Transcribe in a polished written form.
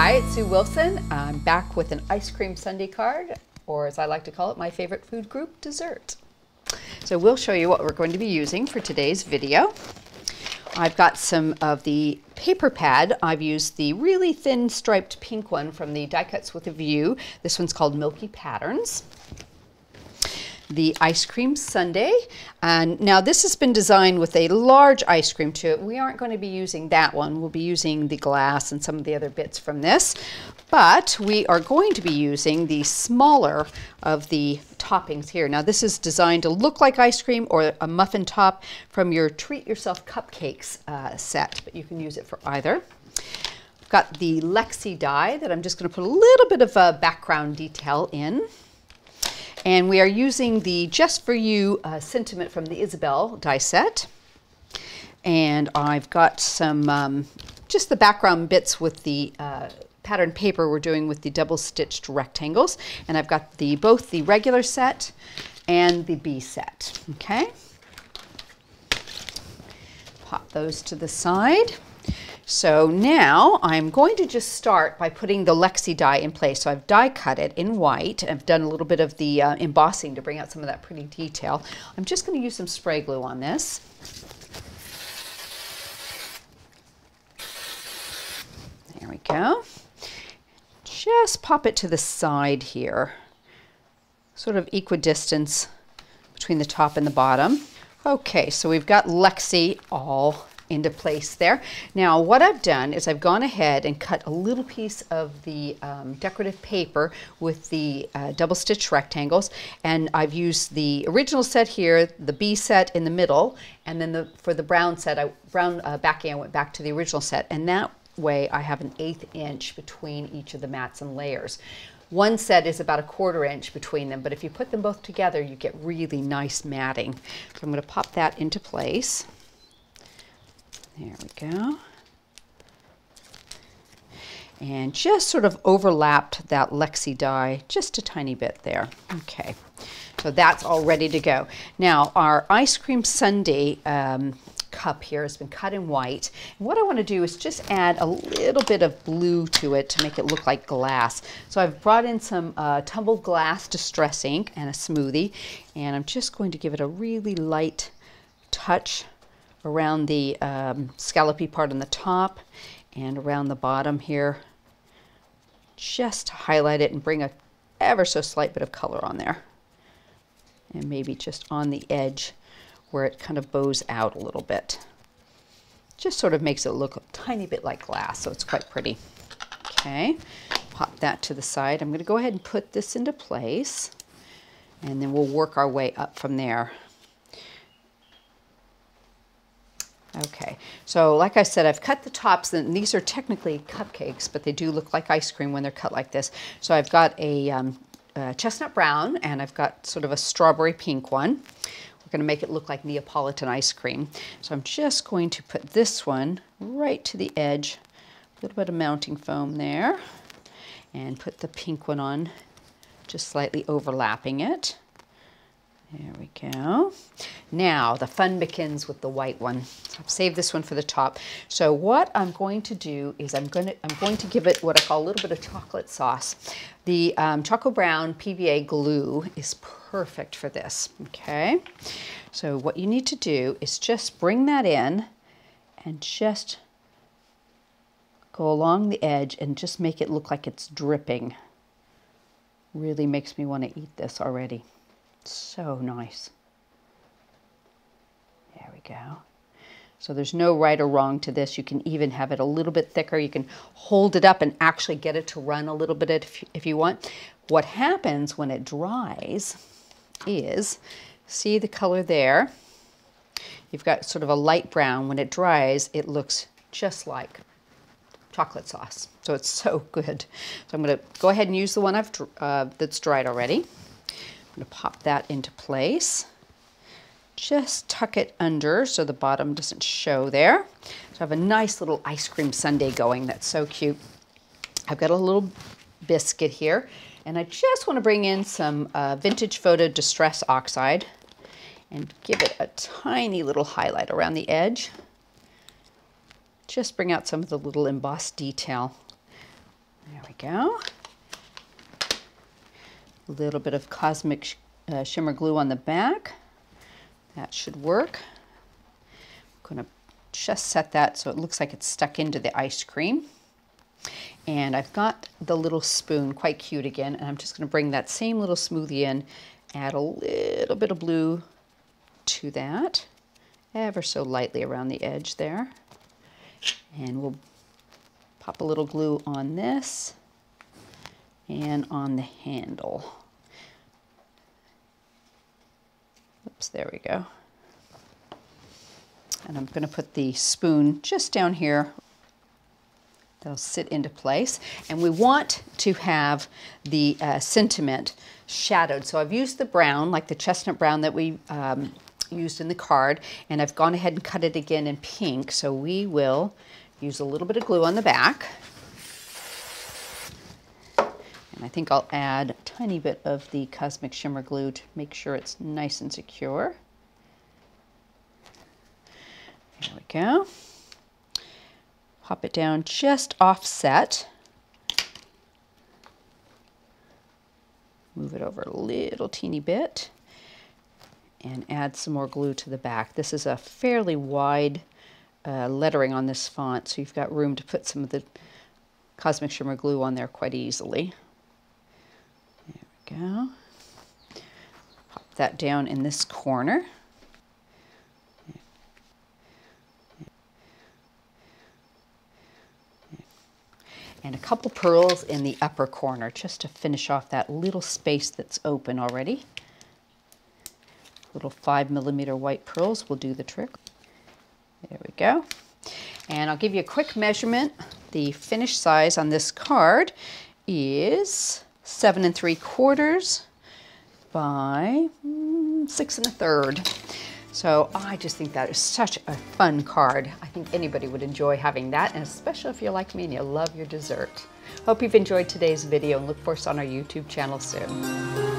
Hi, it's Sue Wilson. I'm back with an ice cream sundae card, or as I like to call it, my favorite food group, dessert. So we'll show you what we're going to be using for today's video. I've got some of the paper pad. I've used the really thin striped pink one from the Die Cuts with a View. This one's called Milky Patterns. The ice cream sundae, and now this has been designed with a large ice cream to it. We aren't going to be using that one. We'll be using the glass and some of the other bits from this, but we are going to be using the smaller of the toppings here. Now this is designed to look like ice cream or a muffin top from your Treat Yourself Cupcakes set, but you can use it for either. I've got the Lexi die that I'm just going to put a little bit of a background detail in. And we are using the Just For You sentiment from the Isobel die set. And I've got some, just the background bits with the pattern paper we're doing with the double stitched rectangles. And I've got both the regular set and the B set, okay? Pop those to the side. So now I'm going to just start by putting the Lexi die in place. So I've die cut it in white. I've done a little bit of the embossing to bring out some of that pretty detail. I'm just going to use some spray glue on this. There we go. Just pop it to the side here. Sort of equidistance between the top and the bottom. Okay, so we've got Lexi all into place there. Now what I've done is I've gone ahead and cut a little piece of the decorative paper with the double stitch rectangles, and I've used the original set here, the B set in the middle, and then for the brown set, brown backing, I went back to the original set, and that way I have an 1/8 inch between each of the mats and layers. One set is about a 1/4 inch between them, but if you put them both together you get really nice matting. So I'm going to pop that into place. There we go. And just sort of overlapped that Lexi die just a tiny bit there. Okay, so that's all ready to go. Now our ice cream sundae cup here has been cut in white. And what I want to do is just add a little bit of blue to it to make it look like glass. So I've brought in some Tumbled Glass Distress ink and a smoothie, and I'm just going to give it a really light touch around the scallopy part on the top and around the bottom here, just to highlight it and bring a ever so slight bit of color on there, and maybe just on the edge where it kind of bows out a little bit. Just sort of makes it look a tiny bit like glass, so it's quite pretty. Okay, pop that to the side. I'm going to go ahead and put this into place, and then we'll work our way up from there. Okay, so like I said, I've cut the tops, and these are technically cupcakes, but they do look like ice cream when they're cut like this. So I've got a chestnut brown, and I've got sort of a strawberry pink one. We're going to make it look like Neapolitan ice cream. So I'm just going to put this one right to the edge, a little bit of mounting foam there, and put the pink one on, just slightly overlapping it. There we go. Now the fun begins with the white one. So I've saved this one for the top. So what I'm going to do is I'm going to give it what I call a little bit of chocolate sauce. The Choco Brown PVA glue is perfect for this. Okay. So what you need to do is just bring that in and just go along the edge and just make it look like it's dripping. Really makes me want to eat this already. So nice. There we go. So there's no right or wrong to this. You can even have it a little bit thicker. You can hold it up and actually get it to run a little bit if you want. What happens when it dries is, see the color there? You've got sort of a light brown. When it dries, it looks just like chocolate sauce. So it's so good. So I'm going to go ahead and use the one that's dried already. I'm going to pop that into place. Just tuck it under so the bottom doesn't show there. So I have a nice little ice cream sundae going. That's so cute. I've got a little biscuit here, and I just want to bring in some Vintage Photo Distress Oxide and give it a tiny little highlight around the edge. Just bring out some of the little embossed detail. There we go. A little bit of Cosmic Shimmer glue on the back. That should work. I'm going to just set that so it looks like it's stuck into the ice cream. And I've got the little spoon, quite cute again, and I'm just going to bring that same little smoothie in, add a little bit of blue to that, ever so lightly around the edge there. And we'll pop a little glue on this and on the handle. Oops, there we go. And I'm going to put the spoon just down here. They'll sit into place. And we want to have the sentiment shadowed. So I've used the brown, like the chestnut brown that we used in the card, and I've gone ahead and cut it again in pink. So we will use a little bit of glue on the back. And I think I'll add a tiny bit of the Cosmic Shimmer glue to make sure it's nice and secure. There we go. Pop it down just offset. Move it over a little teeny bit and add some more glue to the back. This is a fairly wide lettering on this font, so you've got room to put some of the Cosmic Shimmer glue on there quite easily. There we go. Pop that down in this corner. And a couple pearls in the upper corner just to finish off that little space that's open already. Little 5mm white pearls will do the trick. There we go. And I'll give you a quick measurement. The finished size on this card is 7 3/4 by 6 1/3. So I just think that is such a fun card. I think anybody would enjoy having that, and especially if you're like me and you love your dessert. Hope you've enjoyed today's video and look for us on our YouTube channel soon.